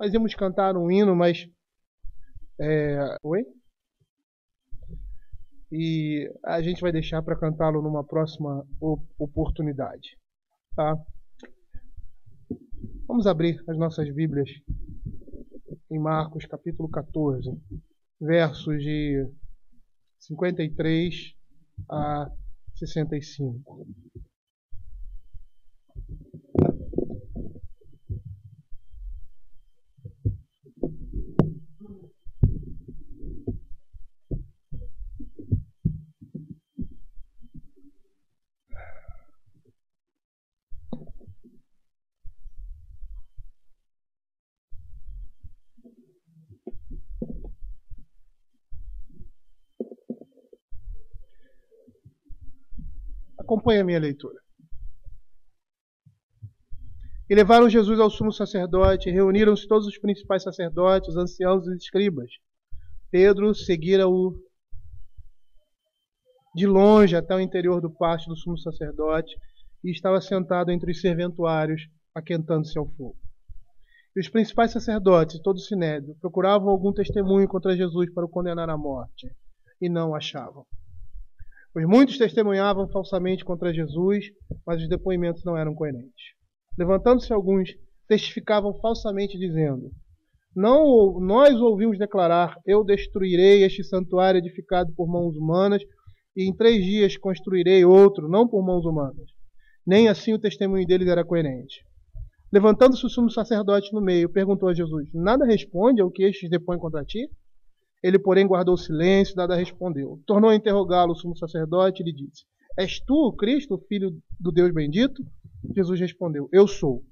Nós íamos cantar um hino, mas... Oi? E a gente vai deixar para cantá-lo numa próxima oportunidade. Tá? Vamos abrir as nossas Bíblias em Marcos capítulo 14, versos de 53 a 65. Acompanhe a minha leitura. E levaram Jesus ao sumo sacerdote, e reuniram-se todos os principais sacerdotes, os anciãos e os escribas. Pedro seguira-o de longe até o interior do pátio do sumo sacerdote, e estava sentado entre os serventuários, aquentando-se ao fogo. E os principais sacerdotes e todo o sinédrio procuravam algum testemunho contra Jesus para o condenar à morte, e não o achavam. Pois muitos testemunhavam falsamente contra Jesus, mas os depoimentos não eram coerentes. Levantando-se alguns, testificavam falsamente, dizendo: nós ouvimos declarar: eu destruirei este santuário edificado por mãos humanas, e em 3 dias construirei outro, não por mãos humanas. Nem assim o testemunho deles era coerente. Levantando-se o sumo sacerdote no meio, perguntou a Jesus: nada responde ao que estes depõem contra ti? Ele, porém, guardou silêncio, nada respondeu. Tornou a interrogá-lo o sumo sacerdote e lhe disse: és tu o Cristo, o Filho do Deus bendito? Jesus respondeu: eu sou.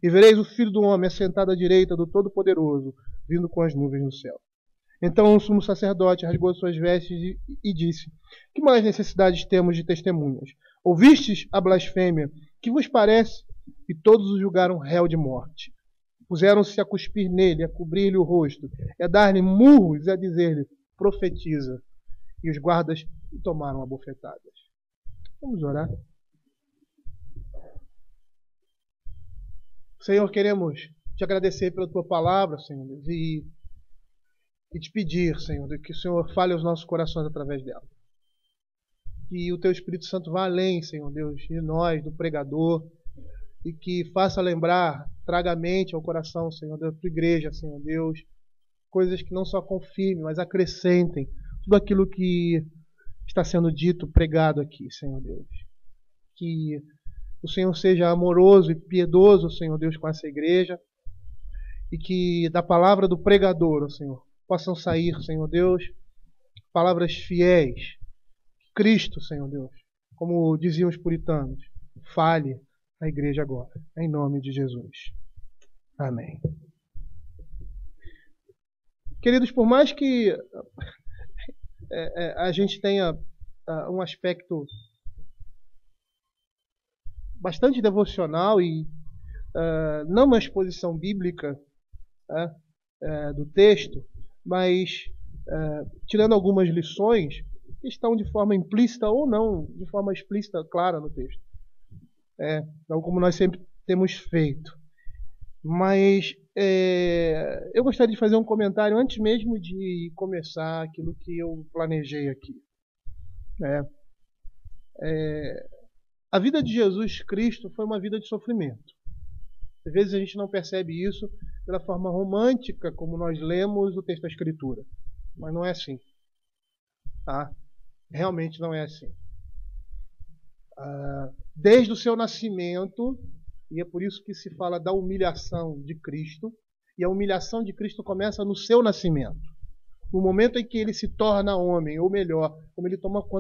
E vereis o Filho do Homem assentado à direita do Todo-Poderoso, vindo com as nuvens no céu. Então o sumo sacerdote rasgou suas vestes e disse: que mais necessidades temos de testemunhas? Ouvistes a blasfêmia? Que vos parece? E todos o julgaram réu de morte. Puseram-se a cuspir nele, a cobrir-lhe o rosto, a dar-lhe murros e a dizer-lhe: profetiza. E os guardas o tomaram a bofetadas. Vamos orar. Senhor, queremos te agradecer pela tua palavra, Senhor Deus, e te pedir, Senhor, que o Senhor fale aos nossos corações através dela. Que o teu Espírito Santo vá além, Senhor Deus, de nós, do pregador, e que faça lembrar, traga a mente ao coração, Senhor, da tua igreja, Senhor Deus, coisas que não só confirmem, mas acrescentem tudo aquilo que está sendo dito, pregado aqui, Senhor Deus. Que o Senhor seja amoroso e piedoso, Senhor Deus, com essa igreja, e que da palavra do pregador, Senhor, possam sair, Senhor Deus, palavras fiéis. Cristo, Senhor Deus, como diziam os puritanos, fale a igreja agora, em nome de Jesus. Amém. Queridos, por mais que a gente tenha um aspecto bastante devocional e não uma exposição bíblica do texto, mas tirando algumas lições que estão de forma implícita ou não, de forma explícita, clara no texto. Então, como nós sempre temos feito. Mas eu gostaria de fazer um comentário antes mesmo de começar aquilo que eu planejei aqui. A vida de Jesus Cristo foi uma vida de sofrimento. Às vezes a gente não percebe isso pela forma romântica como nós lemos o texto da Escritura. Mas não é assim. Tá? Realmente não é assim. Desde o seu nascimento, e é por isso que se fala da humilhação de Cristo, e a humilhação de Cristo começa no seu nascimento, no momento em que ele se torna homem, ou melhor, quando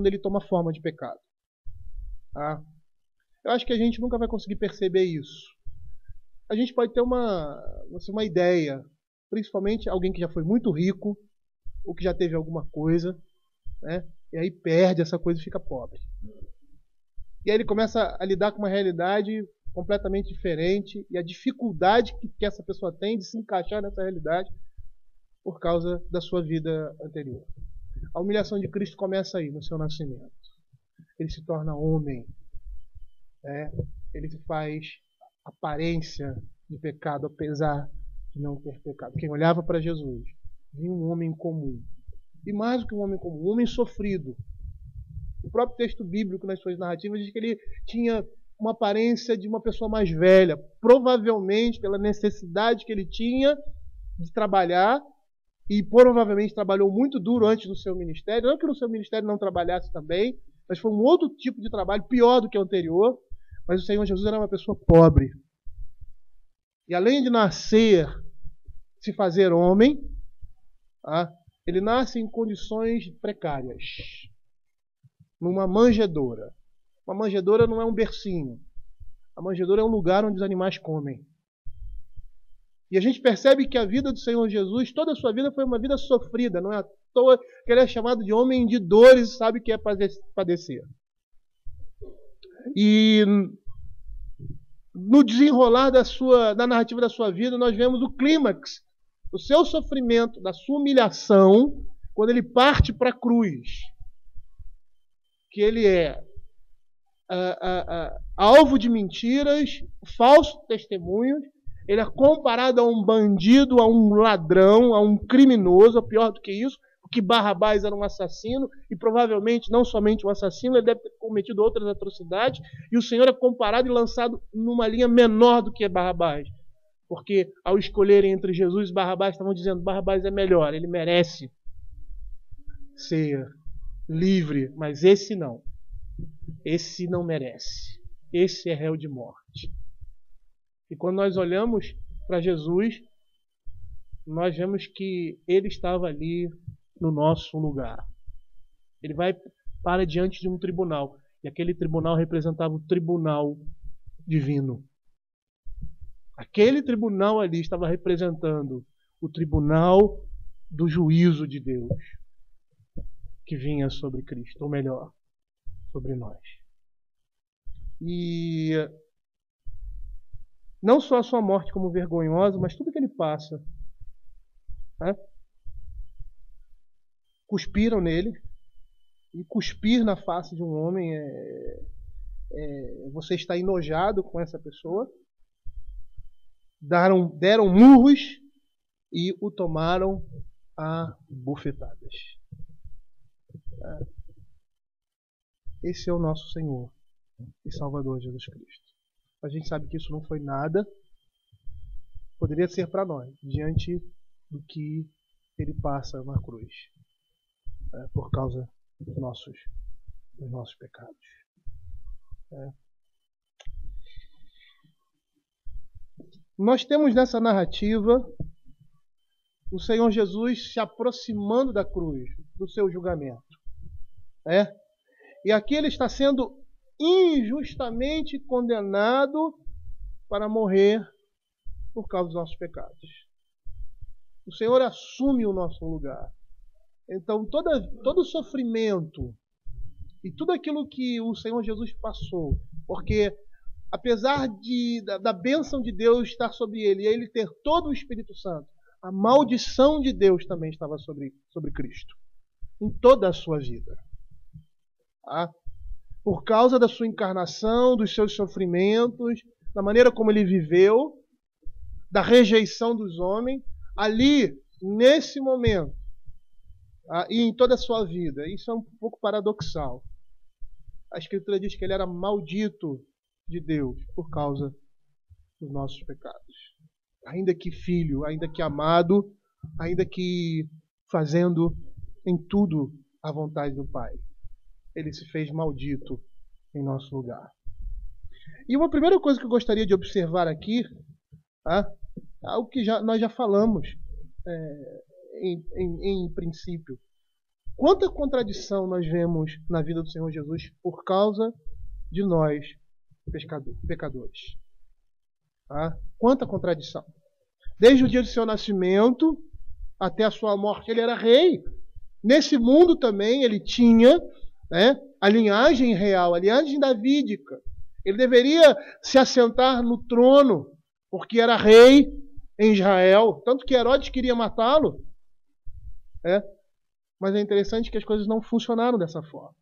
ele toma forma de pecado. Tá? Eu acho que a gente nunca vai conseguir perceber isso. A gente pode ter uma ideia, principalmente alguém que já foi muito rico, ou que já teve alguma coisa, né? E aí perde essa coisa e fica pobre. E aí ele começa a lidar com uma realidade completamente diferente e a dificuldade que essa pessoa tem de se encaixar nessa realidade por causa da sua vida anterior. A humilhação de Cristo começa aí, no seu nascimento. Ele se torna homem. Ele faz aparência de pecado, apesar de não ter pecado. Quem olhava para Jesus via um homem comum. E mais do que um homem comum, um homem sofrido. O próprio texto bíblico, nas suas narrativas, diz que ele tinha uma aparência de uma pessoa mais velha, provavelmente pela necessidade que ele tinha de trabalhar, e provavelmente trabalhou muito duro antes do seu ministério. Não que no seu ministério não trabalhasse também, mas foi um outro tipo de trabalho, pior do que o anterior. Mas o Senhor Jesus era uma pessoa pobre. E além de nascer, se fazer homem, ele nasce em condições precárias. Numa manjedoura. Uma manjedoura não é um bercinho. A manjedoura é um lugar onde os animais comem. E a gente percebe que a vida do Senhor Jesus, toda a sua vida foi uma vida sofrida. Não é à toa que ele é chamado de homem de dores e sabe que é padecer. E no desenrolar da narrativa da sua vida, nós vemos o clímax do seu sofrimento, da sua humilhação, quando ele parte para a cruz. Que ele é alvo de mentiras, falsos testemunhos. Ele é comparado a um bandido, a um ladrão, a um criminoso, pior do que isso, porque Barrabás era um assassino, e provavelmente não somente um assassino, ele deve ter cometido outras atrocidades, e o Senhor é comparado e lançado numa linha menor do que Barrabás. Porque ao escolherem entre Jesus e Barrabás, estavam dizendo, Barrabás é melhor, ele merece ser livre, mas esse não. Esse não merece. Esse é réu de morte. E quando nós olhamos para Jesus, nós vemos que ele estava ali no nosso lugar. Ele vai para diante de um tribunal. E aquele tribunal representava o tribunal divino. Aquele tribunal ali estava representando o tribunal do juízo de Deus que vinha sobre Cristo, ou melhor, sobre nós. E não só a sua morte como vergonhosa, mas tudo que ele passa. Cuspiram nele. E cuspir na face de um homem você está enojado com essa pessoa. Deram murros e o tomaram a bufetadas. Esse é o nosso Senhor e Salvador Jesus Cristo. A gente sabe que isso não foi nada, poderia ser para nós, diante do que ele passa na cruz, por causa dos nossos pecados. Nós temos nessa narrativa o Senhor Jesus se aproximando da cruz, do seu julgamento. E aqui ele está sendo injustamente condenado para morrer por causa dos nossos pecados. O Senhor assume o nosso lugar. Então todo o sofrimento e tudo aquilo que o Senhor Jesus passou, porque apesar da bênção de Deus estar sobre ele e ele ter todo o Espírito Santo, a maldição de Deus também estava sobre Cristo, em toda a sua vida. Por causa da sua encarnação, dos seus sofrimentos, da maneira como ele viveu, da rejeição dos homens, ali, nesse momento, e em toda a sua vida. Isso é um pouco paradoxal. A Escritura diz que ele era maldito de Deus por causa dos nossos pecados. Ainda que filho, ainda que amado, ainda que fazendo em tudo a vontade do Pai. Ele se fez maldito em nosso lugar. E uma primeira coisa que eu gostaria de observar aqui, algo que nós já falamos em princípio. Quanta contradição nós vemos na vida do Senhor Jesus por causa de nós, pecadores. Quanta contradição. Desde o dia do seu nascimento até a sua morte, ele era rei. Nesse mundo também ele tinha a linhagem real, a linhagem davídica. Ele deveria se assentar no trono, porque era rei em Israel. Tanto que Herodes queria matá-lo. Mas é interessante que as coisas não funcionaram dessa forma.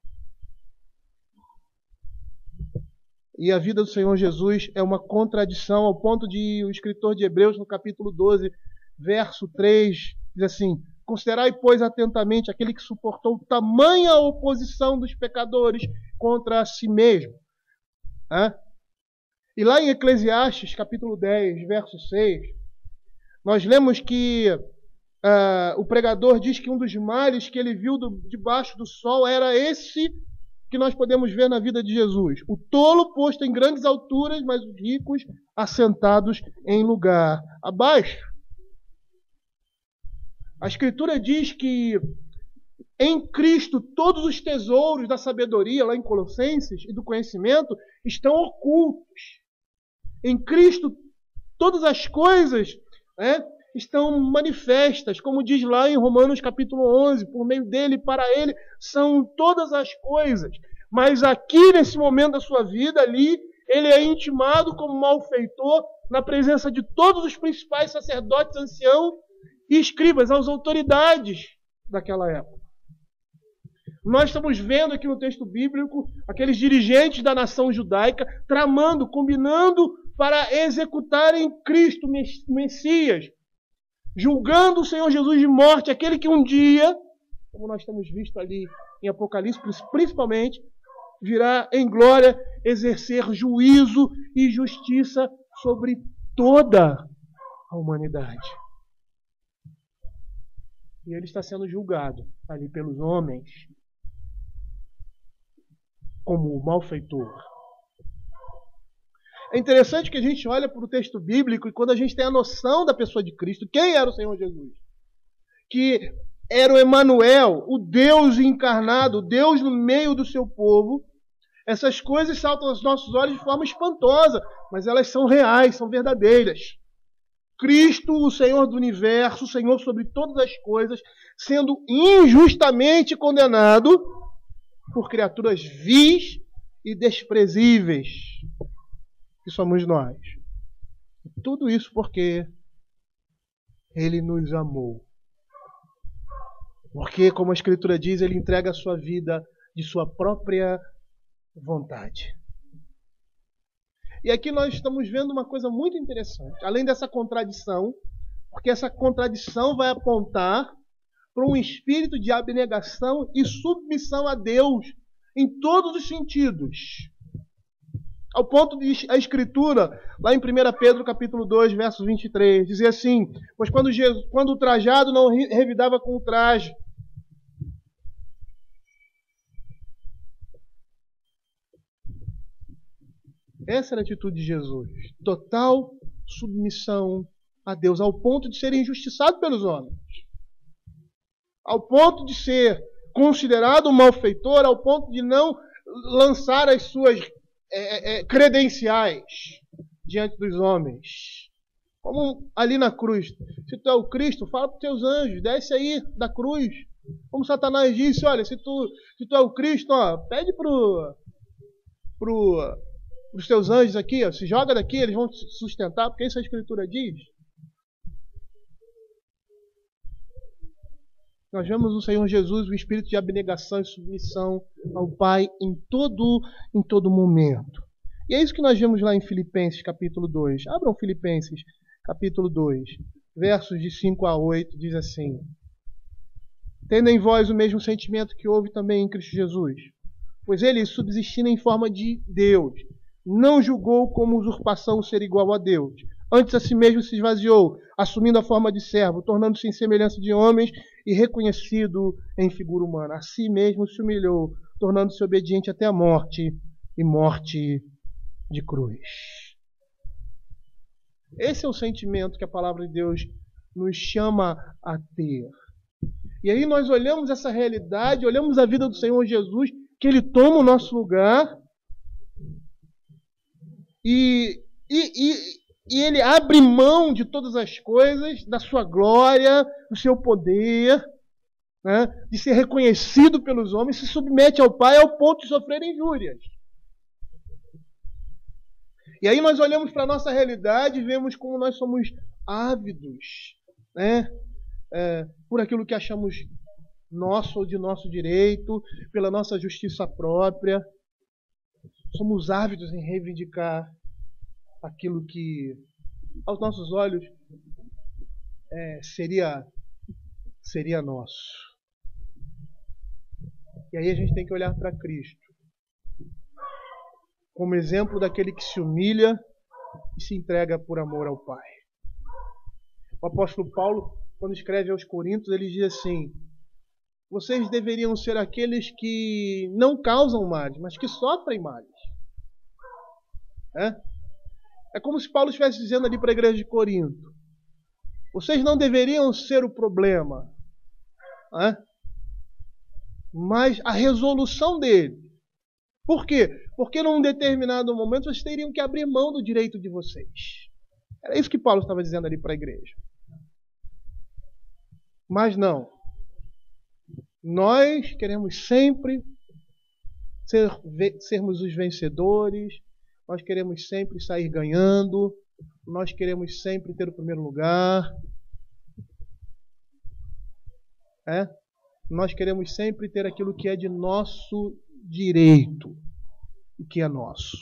E a vida do Senhor Jesus é uma contradição, ao ponto de o escritor de Hebreus, no capítulo 12, verso 3, diz assim: considerai, pois, atentamente aquele que suportou tamanha oposição dos pecadores contra si mesmo. E lá em Eclesiastes, capítulo 10, verso 6, nós lemos que o pregador diz que um dos males que ele viu debaixo do sol era esse que nós podemos ver na vida de Jesus. O tolo posto em grandes alturas, mas os ricos assentados em lugar abaixo. A Escritura diz que em Cristo todos os tesouros da sabedoria, lá em Colossenses, e do conhecimento, estão ocultos. Em Cristo todas as coisas estão manifestas, como diz lá em Romanos capítulo 11, por meio dele e para ele são todas as coisas. Mas aqui, nesse momento da sua vida, ali, ele é intimado como malfeitor na presença de todos os principais sacerdotes, anciãos e escribas, as autoridades daquela época. Nós estamos vendo aqui no texto bíblico aqueles dirigentes da nação judaica tramando, combinando para executarem Cristo, Messias, julgando o Senhor Jesus de morte, aquele que um dia, como nós temos visto ali em Apocalipse, principalmente, virá em glória exercer juízo e justiça sobre toda a humanidade. E ele está sendo julgado ali pelos homens como malfeitor. É interessante que a gente olha para o texto bíblico e quando a gente tem a noção da pessoa de Cristo, quem era o Senhor Jesus? Que era o Emanuel, o Deus encarnado, o Deus no meio do seu povo. Essas coisas saltam aos nossos olhos de forma espantosa, mas elas são reais, são verdadeiras. Cristo, o Senhor do universo, o Senhor sobre todas as coisas, sendo injustamente condenado por criaturas vis e desprezíveis, que somos nós. Tudo isso porque Ele nos amou. Porque, como a Escritura diz, Ele entrega a sua vida de sua própria vontade. E aqui nós estamos vendo uma coisa muito interessante. Além dessa contradição, porque essa contradição vai apontar para um espírito de abnegação e submissão a Deus em todos os sentidos. Ao ponto de a Escritura, lá em 1 Pedro capítulo 2, verso 23, dizia assim: pois quando o trajado não revidava com o traje, essa era a atitude de Jesus. Total submissão a Deus, ao ponto de ser injustiçado pelos homens. Ao ponto de ser considerado um malfeitor, ao ponto de não lançar as suas credenciais diante dos homens. Como ali na cruz. Se tu é o Cristo, fala para os teus anjos, desce aí da cruz. Como Satanás disse, olha, se tu é o Cristo, pede os teus anjos aqui, se joga daqui, eles vão te sustentar, porque isso a Escritura diz. Nós vemos o Senhor Jesus, o espírito de abnegação e submissão ao Pai em todo momento. E é isso que nós vemos lá em Filipenses capítulo 2. Abram Filipenses capítulo 2, versos de 5 a 8, diz assim: tendo em vós o mesmo sentimento que houve também em Cristo Jesus, pois ele, subsistindo em forma de Deus, não julgou como usurpação ser igual a Deus. Antes a si mesmo se esvaziou, assumindo a forma de servo, tornando-se em semelhança de homens e reconhecido em figura humana. A si mesmo se humilhou, tornando-se obediente até a morte, e morte de cruz. Esse é o sentimento que a palavra de Deus nos chama a ter. E aí nós olhamos essa realidade, olhamos a vida do Senhor Jesus, que Ele toma o nosso lugar, e Ele abre mão de todas as coisas, da sua glória, do seu poder, de ser reconhecido pelos homens, se submete ao Pai ao ponto de sofrer injúrias. E aí nós olhamos para a nossa realidade e vemos como nós somos ávidos, por aquilo que achamos nosso ou de nosso direito, pela nossa justiça própria. Somos ávidos em reivindicar aquilo que, aos nossos olhos, seria nosso. E aí a gente tem que olhar para Cristo como exemplo daquele que se humilha e se entrega por amor ao Pai. O apóstolo Paulo, quando escreve aos Coríntios, ele diz assim: vocês deveriam ser aqueles que não causam males, mas que sofrem males. É como se Paulo estivesse dizendo ali para a igreja de Corinto: vocês não deveriam ser o problema, mas a resolução dele. Por quê? Porque num determinado momento vocês teriam que abrir mão do direito de vocês. Era isso que Paulo estava dizendo ali para a igreja. Mas não. Nós queremos sempre sermos os vencedores, nós queremos sempre sair ganhando, nós queremos sempre ter o primeiro lugar. Nós queremos sempre ter aquilo que é de nosso direito, o que é nosso.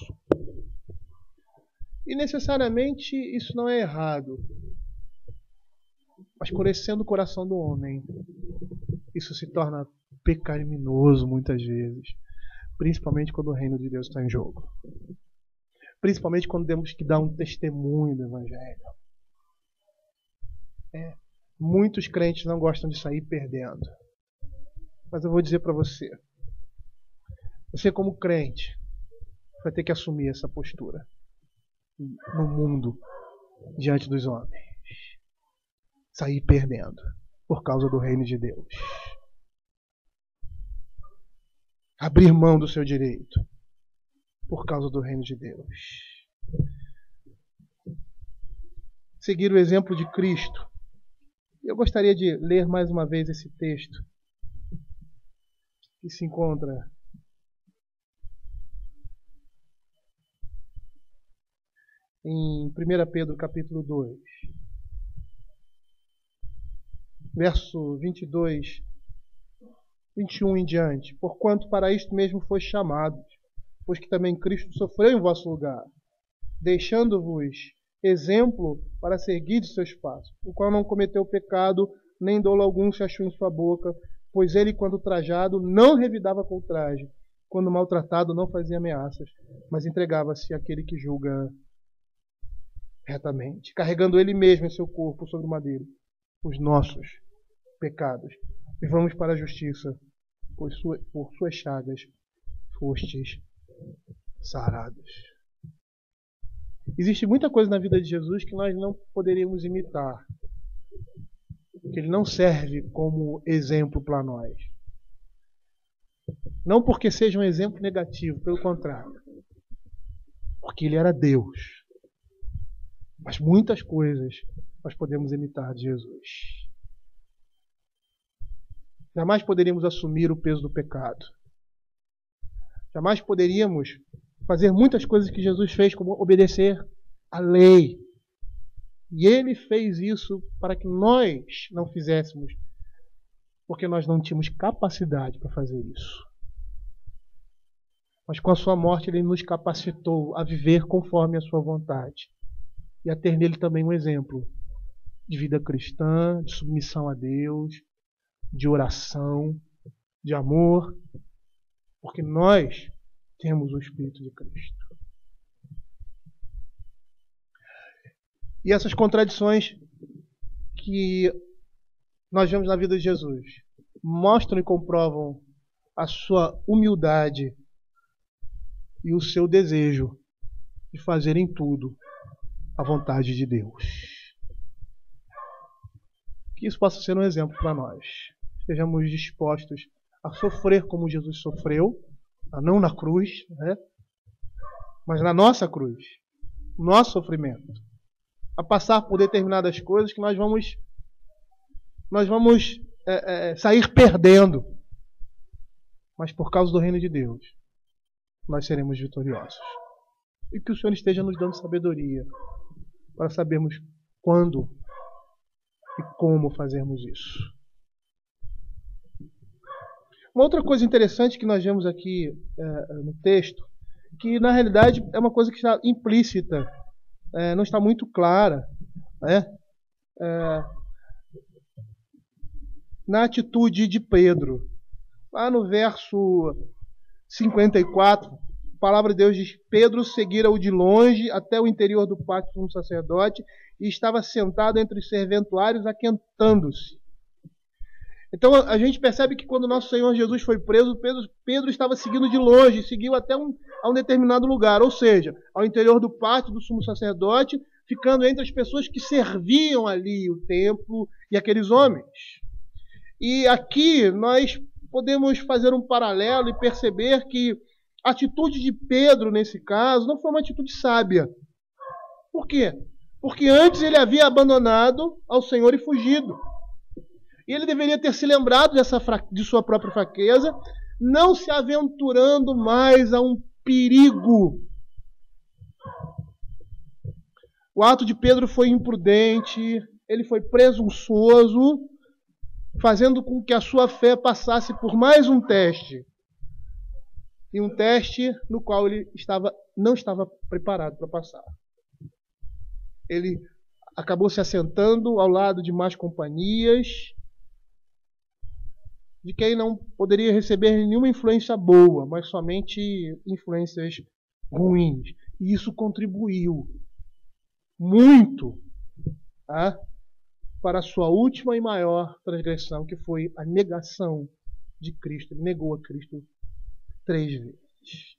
E necessariamente isso não é errado. Mas conhecendo o coração do homem, isso se torna pecaminoso muitas vezes. Principalmente quando o reino de Deus está em jogo. Principalmente quando temos que dar um testemunho do Evangelho. Muitos crentes não gostam de sair perdendo. Mas eu vou dizer para você. Você como crente vai ter que assumir essa postura no mundo, diante dos homens. Sair perdendo por causa do reino de Deus. Abrir mão do seu direito por causa do reino de Deus. Seguir o exemplo de Cristo. Eu gostaria de ler mais uma vez esse texto que se encontra em 1 Pedro capítulo 2, verso 22, 21 em diante. Porquanto para isto mesmo foi chamado, pois que também Cristo sofreu em vosso lugar, deixando-vos exemplo para seguir de seus passos, o qual não cometeu pecado, nem dolo algum se achou em sua boca, pois ele, quando trajado, não revidava com o traje, quando maltratado, não fazia ameaças, mas entregava-se àquele que julga retamente, carregando ele mesmo em seu corpo sobre o madeiro os nossos pecados. E vamos para a justiça, pois por suas chagas fostes sarados. Existe muita coisa na vida de Jesus que nós não poderíamos imitar, que ele não serve como exemplo para nós. Não porque seja um exemplo negativo, pelo contrário, porque ele era Deus. Mas muitas coisas nós podemos imitar de Jesus. Jamais poderíamos assumir o peso do pecado. Jamais poderíamos fazer muitas coisas que Jesus fez, como obedecer à lei. E ele fez isso para que nós não fizéssemos, porque nós não tínhamos capacidade para fazer isso. Mas com a sua morte ele nos capacitou a viver conforme a sua vontade. E a ter nele também um exemplo de vida cristã, de submissão a Deus, de oração, de amor, porque nós temos o Espírito de Cristo. E essas contradições que nós vemos na vida de Jesus mostram e comprovam a sua humildade e o seu desejo de fazer em tudo a vontade de Deus. Que isso possa ser um exemplo para nós. Estejamos dispostos a sofrer como Jesus sofreu, não na cruz, mas na nossa cruz, nosso sofrimento, a passar por determinadas coisas que nós vamos sair perdendo, mas por causa do reino de Deus, nós seremos vitoriosos. E que o Senhor esteja nos dando sabedoria para sabermos quando e como fazermos isso. Uma outra coisa interessante que nós vemos aqui no texto, que na realidade é uma coisa que está implícita, não está muito clara, na atitude de Pedro. Lá no verso 54, a palavra de Deus diz: Pedro seguira-o de longe até o interior do pátio do sumo sacerdote e estava sentado entre os serventuários, aquentando-se. Então a gente percebe que quando nosso Senhor Jesus foi preso, Pedro estava seguindo de longe, seguiu até a um determinado lugar, ou seja, ao interior do pátio do sumo sacerdote, ficando entre as pessoas que serviam ali o templo e aqueles homens. E aqui nós podemos fazer um paralelo e perceber que a atitude de Pedro, nesse caso, não foi uma atitude sábia. Por quê? Porque antes ele havia abandonado ao Senhor e fugido. E ele deveria ter se lembrado de sua própria fraqueza, não se aventurando mais a um perigo. O ato de Pedro foi imprudente, ele foi presunçoso, fazendo com que a sua fé passasse por mais um teste. E um teste no qual ele não estava preparado para passar. Ele acabou se assentando ao lado de más companhias, de quem não poderia receber nenhuma influência boa, mas somente influências ruins. E isso contribuiu muito para a sua última e maior transgressão, que foi a negação de Cristo. Ele negou a Cristo 3 vezes.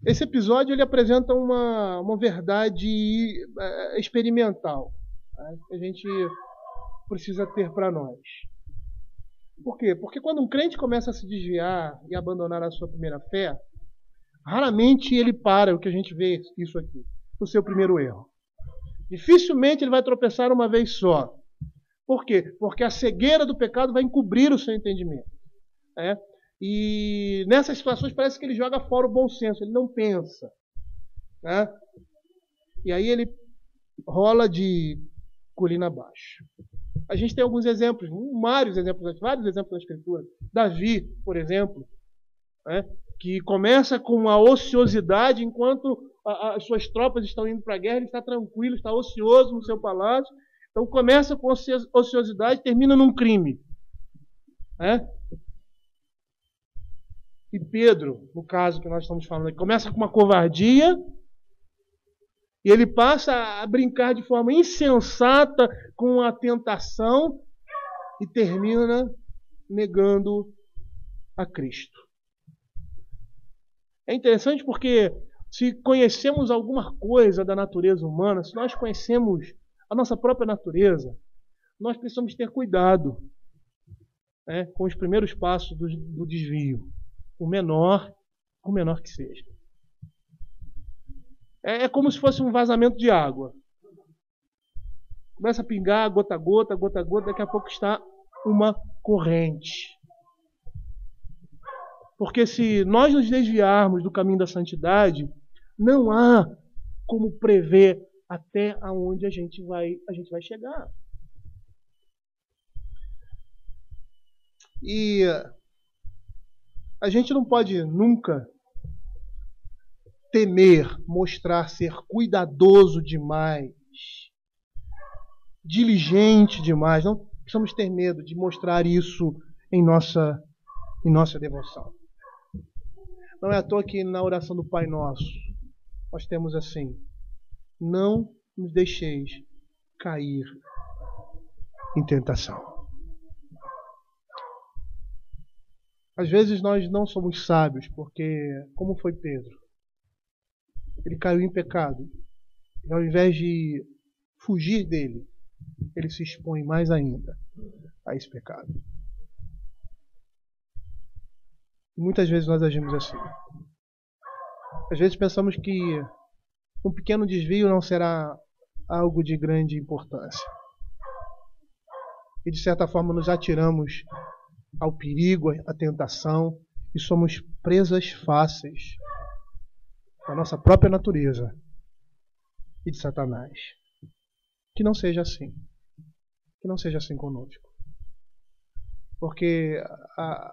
Esse episódio ele apresenta uma verdade experimental, que a gente precisa ter para nós. Por quê? Porque quando um crente começa a se desviar e abandonar a sua primeira fé, raramente ele para, o que a gente vê isso aqui, no seu primeiro erro. Dificilmente ele vai tropeçar uma vez só. Por quê? Porque a cegueira do pecado vai encobrir o seu entendimento. E nessas situações parece que ele joga fora o bom senso, ele não pensa. E aí ele rola de colina abaixo. A gente tem alguns exemplos, vários exemplos da Escritura. Davi, por exemplo, que começa com uma ociosidade enquanto as suas tropas estão indo para a guerra, ele está tranquilo, está ocioso no seu palácio. Então começa com ociosidade e termina num crime. E Pedro, no caso que nós estamos falando aqui, começa com uma covardia e ele passa a brincar de forma insensata com a tentação e termina negando a Cristo. É interessante porque se conhecemos alguma coisa da natureza humana, se nós conhecemos a nossa própria natureza, nós precisamos ter cuidado com os primeiros passos do desvio, o menor que seja. É como se fosse um vazamento de água. Começa a pingar gota a gota, gota a gota, daqui a pouco está uma corrente. Porque se nós nos desviarmos do caminho da santidade, não há como prever até aonde a gente vai chegar. E a gente não pode nunca temer, mostrar ser cuidadoso demais, diligente demais. Não precisamos ter medo de mostrar isso em nossa devoção. Não é à toa que na oração do Pai Nosso nós temos assim: não nos deixeis cair em tentação. Às vezes nós não somos sábios, porque, como foi Pedro? Ele caiu em pecado. E ao invés de fugir dele, ele se expõe mais ainda a esse pecado. E muitas vezes nós agimos assim. Às vezes pensamos que um pequeno desvio não será algo de grande importância. E de certa forma nos atiramos ao perigo, à tentação, e somos presas fáceis da nossa própria natureza e de Satanás. Que não seja assim. Que não seja assim conosco. Porque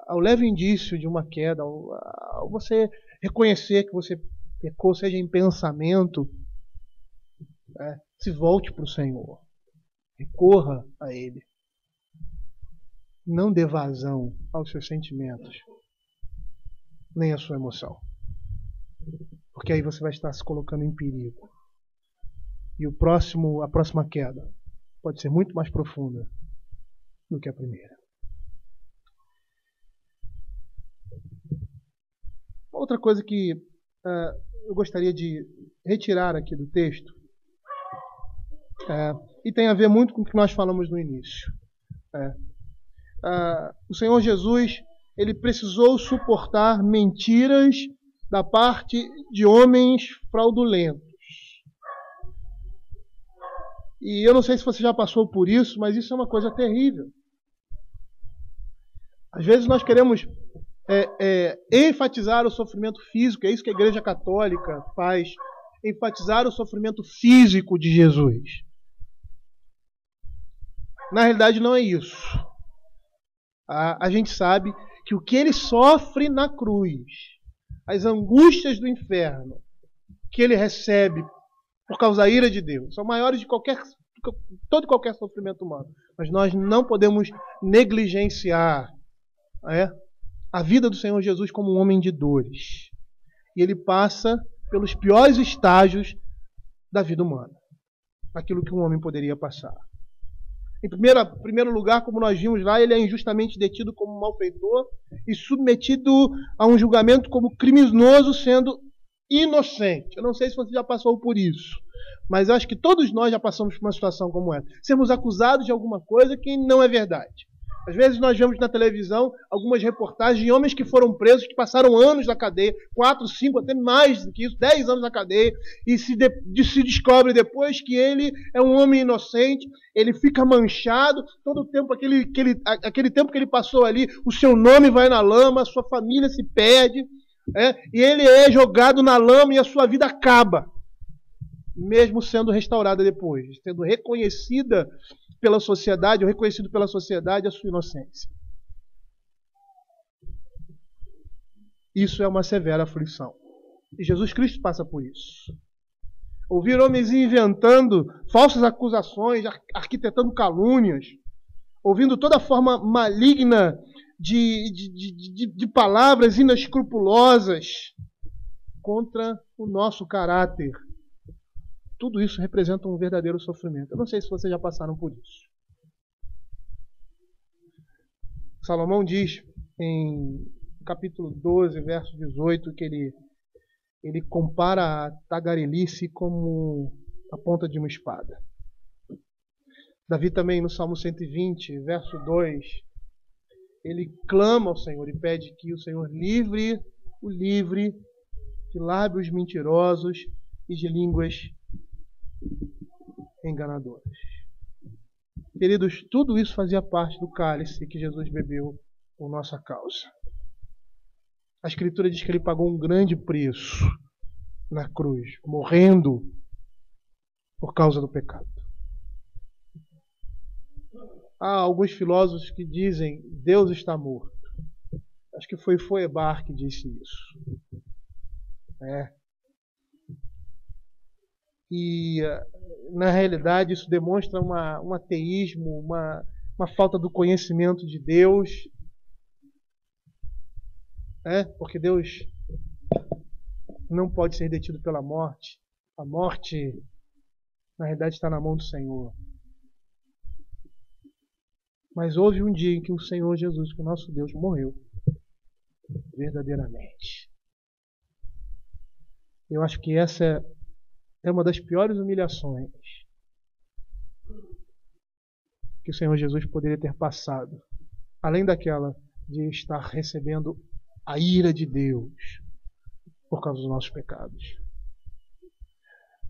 ao leve indício de uma queda, ao você reconhecer que você pecou, seja em pensamento, se volte para o Senhor. Recorra a Ele. Não dê vazão aos seus sentimentos, nem à sua emoção. Porque aí você vai estar se colocando em perigo. E a próxima queda pode ser muito mais profunda do que a primeira. Outra coisa que eu gostaria de retirar aqui do texto, e tem a ver muito com o que nós falamos no início. O Senhor Jesus, ele precisou suportar mentiras da parte de homens fraudulentos. E eu não sei se você já passou por isso, mas isso é uma coisa terrível. Às vezes nós queremos enfatizar o sofrimento físico, é isso que a Igreja Católica faz, enfatizar o sofrimento físico de Jesus. Na realidade não é isso. A gente sabe que o que ele sofre na cruz, as angústias do inferno que ele recebe por causa da ira de Deus, são maiores de todo e qualquer sofrimento humano. Mas nós não podemos negligenciar a vida do Senhor Jesus como um homem de dores. E ele passa pelos piores estágios da vida humana. Aquilo que um homem poderia passar. Em primeiro lugar, como nós vimos lá, ele é injustamente detido como malfeitor e submetido a um julgamento como criminoso, sendo inocente. Eu não sei se você já passou por isso, mas acho que todos nós já passamos por uma situação como essa. Sermos acusados de alguma coisa que não é verdade. Às vezes nós vemos na televisão algumas reportagens de homens que foram presos, que passaram anos na cadeia, 4, 5, até mais do que isso, 10 anos na cadeia, e se descobre depois que ele é um homem inocente, ele fica manchado, todo o tempo, aquele tempo que ele passou ali, o seu nome vai na lama, a sua família se perde, e ele é jogado na lama e a sua vida acaba, mesmo sendo restaurada depois, sendo reconhecida pela sociedade, ou reconhecido pela sociedade a sua inocência. Isso é uma severa aflição. E Jesus Cristo passa por isso. Ouvir homens inventando falsas acusações, arquitetando calúnias, ouvindo toda forma maligna de palavras inescrupulosas contra o nosso caráter. Tudo isso representa um verdadeiro sofrimento. Eu não sei se vocês já passaram por isso. Salomão diz em capítulo 12, verso 18, que ele compara a tagarelice como a ponta de uma espada. Davi também, no Salmo 120, verso 2, ele clama ao Senhor e pede que o Senhor o livre de lábios mentirosos e de línguas enganadoras. Queridos, tudo isso fazia parte do cálice que Jesus bebeu por nossa causa. A Escritura diz que ele pagou um grande preço na cruz, morrendo por causa do pecado. Há alguns filósofos que dizem Deus está morto. Acho que foi Feuerbach que disse isso. E, na realidade, isso demonstra um ateísmo, uma falta do conhecimento de Deus. Porque Deus não pode ser detido pela morte. A morte, na realidade, está na mão do Senhor. Mas houve um dia em que o Senhor Jesus, que o nosso Deus, morreu. Verdadeiramente. Eu acho que essa é uma das piores humilhações que o Senhor Jesus poderia ter passado, além daquela de estar recebendo a ira de Deus por causa dos nossos pecados.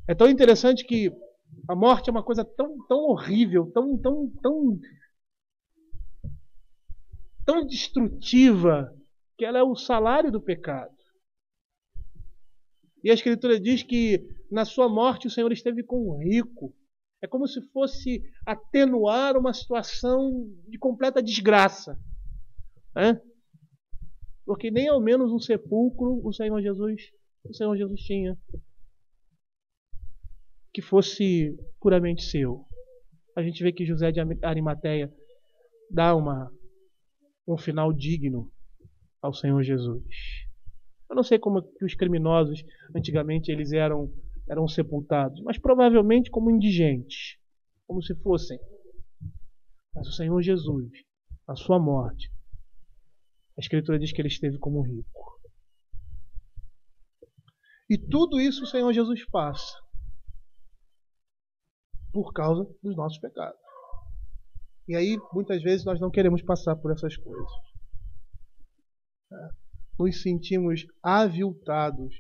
É tão interessante que a morte é uma coisa tão horrível, tão destrutiva, que ela é o salário do pecado. E a Escritura diz que na sua morte o Senhor esteve com o rico. É como se fosse atenuar uma situação de completa desgraça. Porque nem ao menos um sepulcro o Senhor Jesus tinha que fosse puramente seu. a gente vê que José de Arimateia dá um final digno ao Senhor Jesus. Eu não sei como que os criminosos, antigamente, eles eram sepultados, mas provavelmente como indigentes, como se fossem. Mas o Senhor Jesus, a sua morte, a Escritura diz que ele esteve como rico. E tudo isso o Senhor Jesus passa por causa dos nossos pecados. E aí, muitas vezes, nós não queremos passar por essas coisas. Nos sentimos aviltados,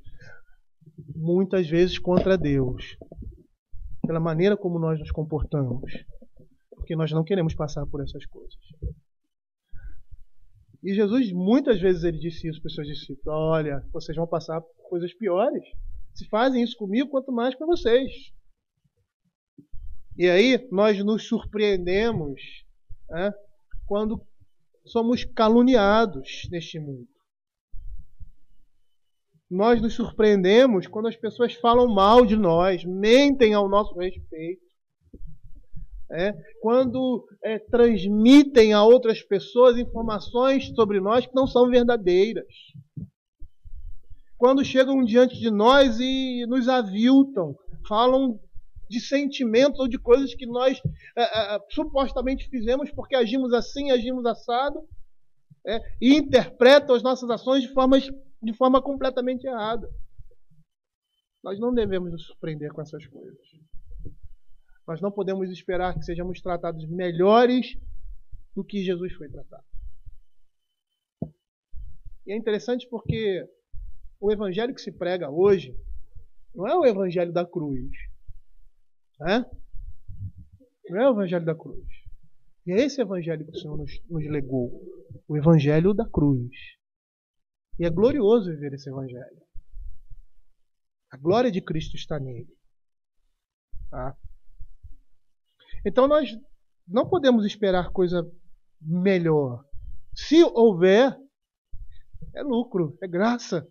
muitas vezes contra Deus, pela maneira como nós nos comportamos, porque nós não queremos passar por essas coisas. E Jesus, muitas vezes, ele disse isso para os seus discípulos: olha, vocês vão passar por coisas piores. Se fazem isso comigo, quanto mais com vocês. E aí, nós nos surpreendemos, né, quando somos caluniados neste mundo. Nós nos surpreendemos quando as pessoas falam mal de nós, mentem ao nosso respeito. Quando transmitem a outras pessoas informações sobre nós que não são verdadeiras. Quando chegam diante de nós e nos aviltam, falam de sentimentos ou de coisas que nós supostamente fizemos porque agimos assim, agimos assado, e interpretam as nossas ações de forma completamente errada. Nós não devemos nos surpreender com essas coisas. Nós não podemos esperar que sejamos tratados melhores do que Jesus foi tratado. E é interessante porque o evangelho que se prega hoje não é o evangelho da cruz. Não é o evangelho da cruz. E é esse evangelho que o Senhor nos legou. O evangelho da cruz. E é glorioso viver esse evangelho. A glória de Cristo está nele. Então nós não podemos esperar coisa melhor. Se houver, é lucro, é graça.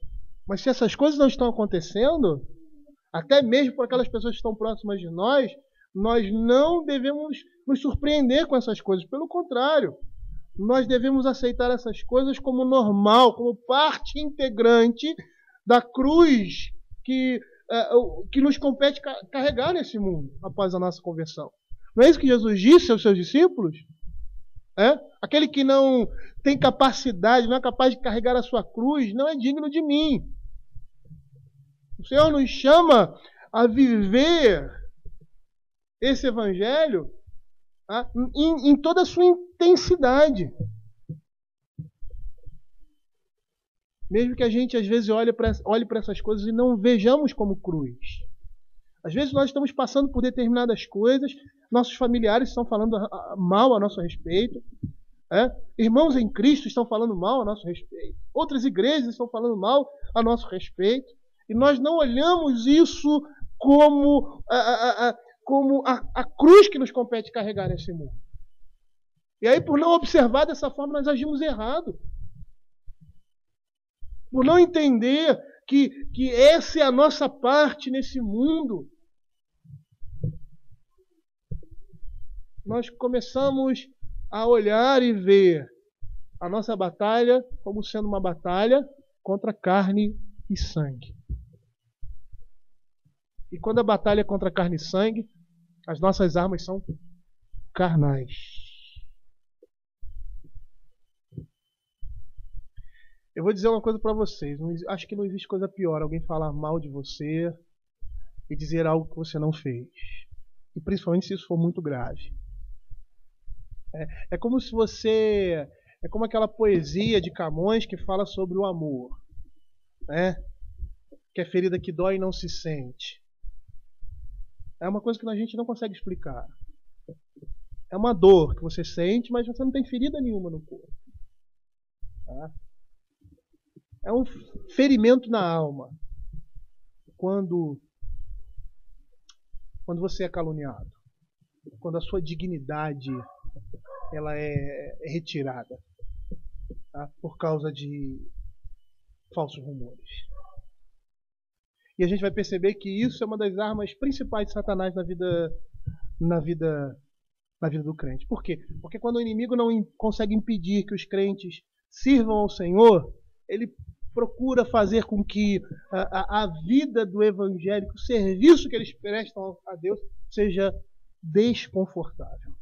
Mas se essas coisas não estão acontecendo, até mesmo por aquelas pessoas que estão próximas de nós não devemos nos surpreender com essas coisas. Pelo contrário, nós devemos aceitar essas coisas como normal, como parte integrante da cruz que nos compete carregar nesse mundo após a nossa conversão. Não é isso que Jesus disse aos seus discípulos? Aquele que não tem capacidade, não é capaz de carregar a sua cruz, não é digno de mim. O Senhor nos chama a viver esse evangelho em toda a sua intensidade. Mesmo que a gente às vezes olhe para essas coisas e não vejamos como cruz. Às vezes nós estamos passando por determinadas coisas, nossos familiares estão falando mal a nosso respeito, irmãos em Cristo estão falando mal a nosso respeito, outras igrejas estão falando mal a nosso respeito, e nós não olhamos isso como a cruz que nos compete carregar nesse mundo. E aí, por não observar dessa forma, nós agimos errado. Por não entender que essa é a nossa parte nesse mundo, nós começamos a olhar e ver a nossa batalha como sendo uma batalha contra carne e sangue. E quando a batalha é contra carne e sangue, as nossas armas são carnais. Eu vou dizer uma coisa para vocês. Acho que não existe coisa pior alguém falar mal de você e dizer algo que você não fez. E principalmente se isso for muito grave. É como se você... É como aquela poesia de Camões que fala sobre o amor. Que é ferida que dói e não se sente. É uma coisa que a gente não consegue explicar. É uma dor que você sente, mas você não tem ferida nenhuma no corpo. É um ferimento na alma. Quando você é caluniado. Quando a sua dignidade ela é retirada. Por causa de falsos rumores. E a gente vai perceber que isso é uma das armas principais de Satanás na vida na vida do crente. Por quê? Porque quando o inimigo não consegue impedir que os crentes sirvam ao Senhor, ele procura fazer com que a vida do evangélico, o serviço que eles prestam a Deus, seja desconfortável.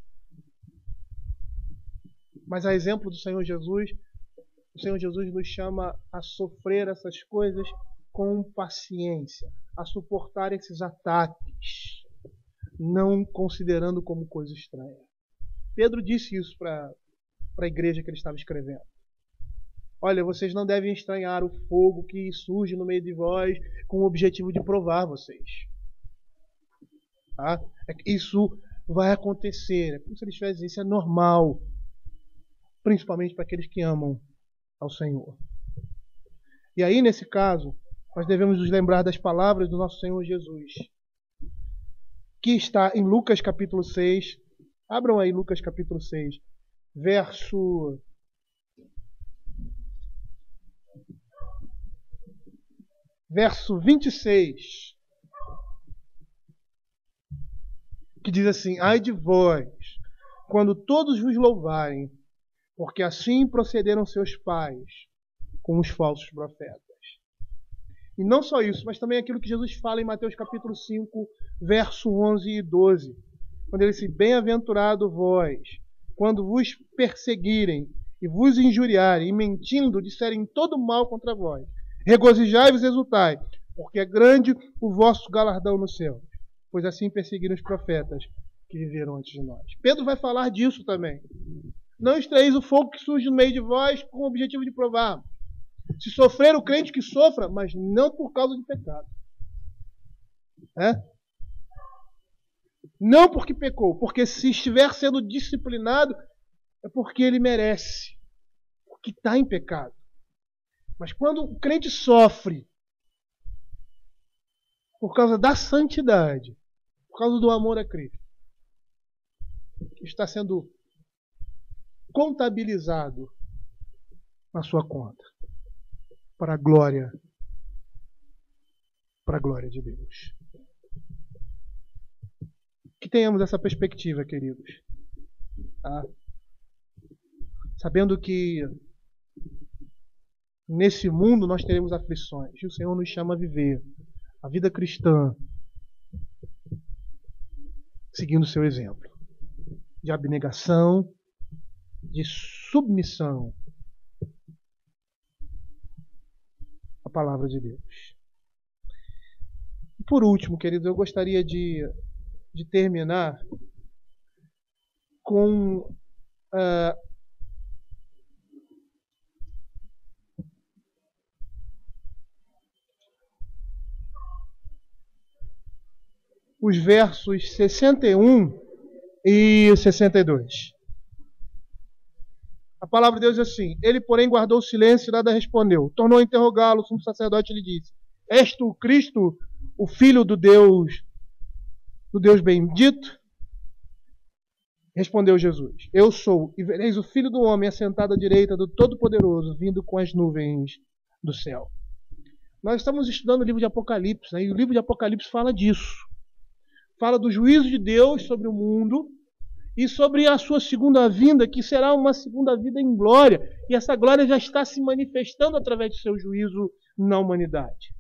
Mas a exemplo do Senhor Jesus, o Senhor Jesus nos chama a sofrer essas coisas com paciência, a suportar esses ataques, não considerando como coisa estranha. Pedro disse isso para a igreja que ele estava escrevendo. Olha, vocês não devem estranhar o fogo que surge no meio de vós com o objetivo de provar vocês. Tá? Isso vai acontecer. É como se eles tivessem, isso é normal. Principalmente para aqueles que amam ao Senhor. E aí, nesse caso, nós devemos nos lembrar das palavras do nosso Senhor Jesus, que está em Lucas capítulo 6. Abram aí Lucas capítulo 6, verso 26, que diz assim: ai de vós, quando todos vos louvarem, porque assim procederam seus pais com os falsos profetas. E não só isso, mas também aquilo que Jesus fala em Mateus capítulo 5, verso 11 e 12. Quando ele diz: bem-aventurado vós, quando vos perseguirem e vos injuriarem, e mentindo disserem todo mal contra vós. Regozijai-vos e exultai, porque é grande o vosso galardão no céu, pois assim perseguiram os profetas que viveram antes de nós. Pedro vai falar disso também. Não estreis o fogo que surge no meio de vós com o objetivo de provar. Se sofrer, o crente que sofra, mas não por causa de pecado. Não porque pecou, porque se estiver sendo disciplinado, é porque ele merece, porque está em pecado. Mas quando o crente sofre por causa da santidade, por causa do amor a Cristo, está sendo contabilizado na sua conta para a glória de Deus. Que tenhamos essa perspectiva, queridos. Tá? Sabendo que nesse mundo nós teremos aflições e o Senhor nos chama a viver a vida cristã seguindo o seu exemplo de abnegação, de submissão à palavra de Deus. Por último, queridos, eu gostaria de terminar com os versos 61 e 62. A palavra de Deus diz assim: ele, porém, guardou silêncio e nada respondeu. Tornou a interrogá-lo, o sumo sacerdote lhe disse: és tu Cristo, o Filho do Deus bendito? Respondeu Jesus: eu sou, e vereis o Filho do Homem assentado à direita do Todo-Poderoso, vindo com as nuvens do céu. Nós estamos estudando o livro de Apocalipse, né? E o livro de Apocalipse fala disso. Fala do juízo de Deus sobre o mundo e sobre a sua segunda vinda, que será uma segunda vida em glória. E essa glória já está se manifestando através do seu juízo na humanidade.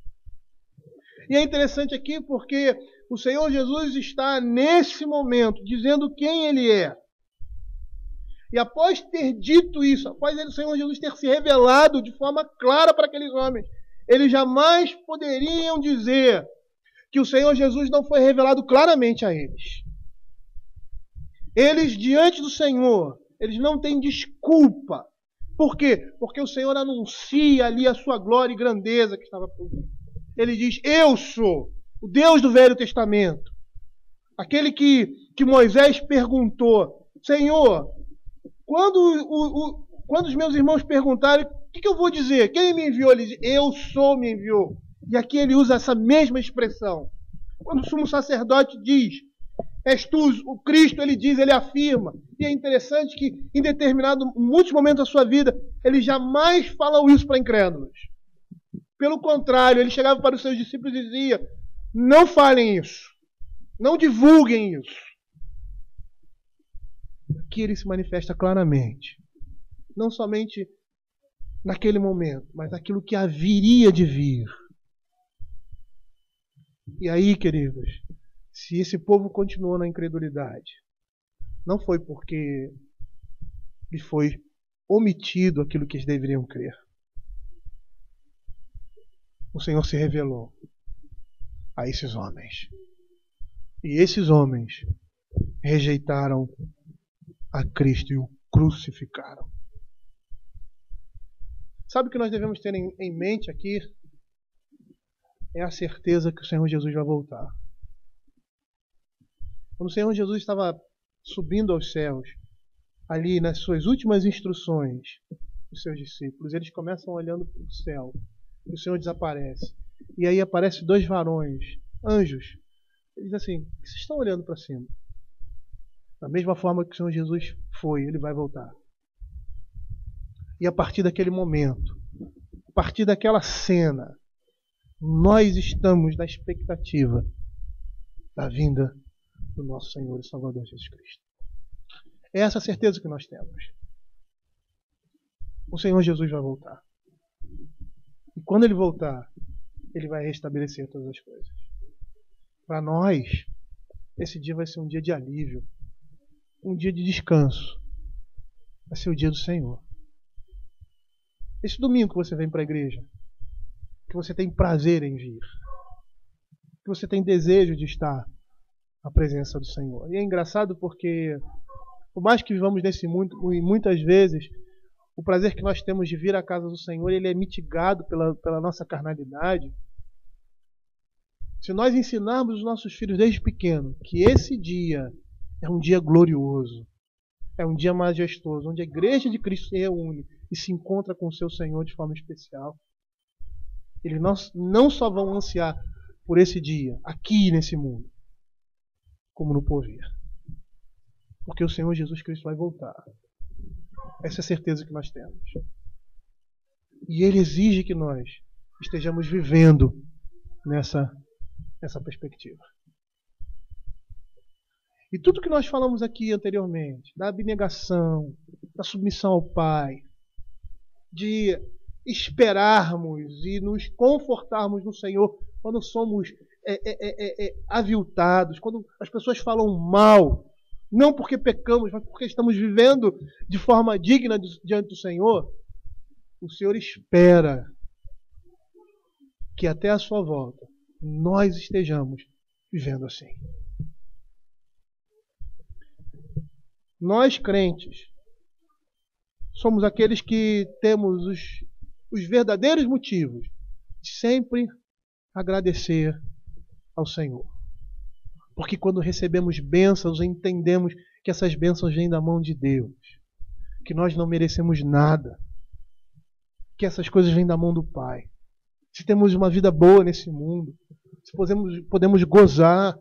E é interessante aqui porque o Senhor Jesus está nesse momento dizendo quem Ele é. E após ter dito isso, após o Senhor Jesus ter se revelado de forma clara para aqueles homens, eles jamais poderiam dizer que o Senhor Jesus não foi revelado claramente a eles. Eles, diante do Senhor, eles não têm desculpa. Por quê? Porque o Senhor anuncia ali a sua glória e grandeza que estava por vir. Ele diz: eu sou o Deus do Velho Testamento. Aquele que Moisés perguntou: Senhor, quando os meus irmãos perguntarem, o que eu vou dizer? Quem me enviou? Ele diz: eu sou, me enviou. E aqui ele usa essa mesma expressão. Quando o sumo sacerdote diz: és tu o Cristo, ele diz, ele afirma. E é interessante que em muitos momentos da sua vida, ele jamais falou isso para incrédulos. Pelo contrário, ele chegava para os seus discípulos e dizia: não falem isso. Não divulguem isso. aqui ele se manifesta claramente. Não somente naquele momento, mas naquilo que haveria de vir. E aí, queridos, se esse povo continuou na incredulidade, não foi porque lhe foi omitido aquilo que eles deveriam crer. O Senhor se revelou a esses homens. E esses homens rejeitaram a Cristo e o crucificaram. Sabe o que nós devemos ter em mente aqui? É a certeza que o Senhor Jesus vai voltar. Quando o Senhor Jesus estava subindo aos céus, ali nas suas últimas instruções dos seus discípulos, eles começam olhando para o céu e o Senhor desaparece. E aí aparecem dois varões, anjos. Eles dizem assim: o que vocês estão olhando para cima? Da mesma forma que o Senhor Jesus foi, ele vai voltar. E a partir daquele momento, a partir daquela cena, nós estamos na expectativa da vinda do nosso Senhor e Salvador Jesus Cristo. É essa a certeza que nós temos. O Senhor Jesus vai voltar. E quando ele voltar, ele vai restabelecer todas as coisas. Para nós, esse dia vai ser um dia de alívio, um dia de descanso. Vai ser o dia do Senhor. Esse domingo que você vem para a igreja, que você tem prazer em vir, que você tem desejo de estar na presença do Senhor. E é engraçado porque, por mais que vivamos nesse mundo, e muitas vezes o prazer que nós temos de vir à casa do Senhor, ele é mitigado pela nossa carnalidade. Se nós ensinarmos os nossos filhos desde pequeno que esse dia é um dia glorioso, é um dia majestoso, onde a igreja de Cristo se reúne e se encontra com o seu Senhor de forma especial, eles não só vão ansiar por esse dia, aqui nesse mundo, como no porvir. Porque o Senhor Jesus Cristo vai voltar. Essa é a certeza que nós temos. E Ele exige que nós estejamos vivendo nessa perspectiva. E tudo que nós falamos aqui anteriormente, da abnegação, da submissão ao Pai, de esperarmos e nos confortarmos no Senhor quando somos aviltados, quando as pessoas falam mal, não porque pecamos, mas porque estamos vivendo de forma digna diante do Senhor, o Senhor espera que até a sua volta nós estejamos vivendo assim. Nós, crentes, somos aqueles que temos os verdadeiros motivos de sempre agradecer ao Senhor. Porque quando recebemos bênçãos, entendemos que essas bênçãos vêm da mão de Deus, que nós não merecemos nada, que essas coisas vêm da mão do Pai. Se temos uma vida boa nesse mundo, se podemos gozar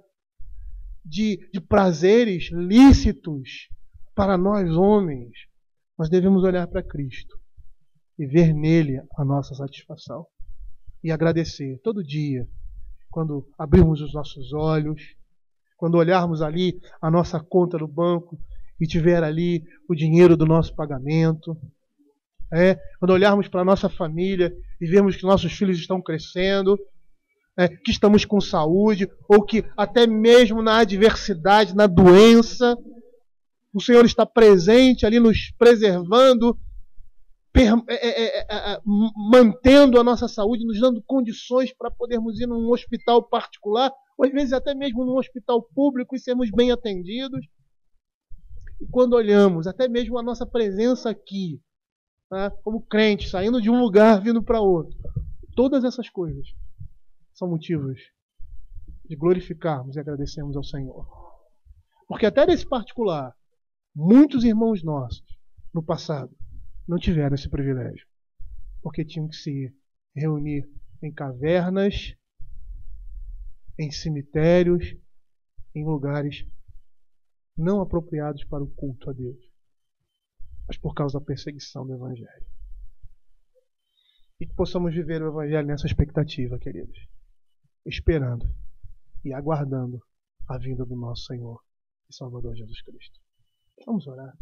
de prazeres lícitos para nós homens, nós devemos olhar para Cristo e ver nele a nossa satisfação e agradecer todo dia, quando abrirmos os nossos olhos, quando olharmos ali a nossa conta no banco e tiver ali o dinheiro do nosso pagamento, quando olharmos para a nossa família e vermos que nossos filhos estão crescendo, que estamos com saúde, ou que até mesmo na adversidade, na doença, o Senhor está presente ali nos preservando, mantendo a nossa saúde, nos dando condições para podermos ir num hospital particular, ou às vezes até mesmo num hospital público e sermos bem atendidos. E quando olhamos até mesmo a nossa presença aqui, como crente, saindo de um lugar, vindo para outro, todas essas coisas são motivos de glorificarmos e agradecermos ao Senhor. Porque até nesse particular, muitos irmãos nossos, no passado, não tiveram esse privilégio. Porque tinham que se reunir em cavernas, em cemitérios, em lugares não apropriados para o culto a Deus, mas por causa da perseguição do Evangelho. E que possamos viver o Evangelho nessa expectativa, queridos, esperando e aguardando a vinda do nosso Senhor e Salvador Jesus Cristo. Vamos orar.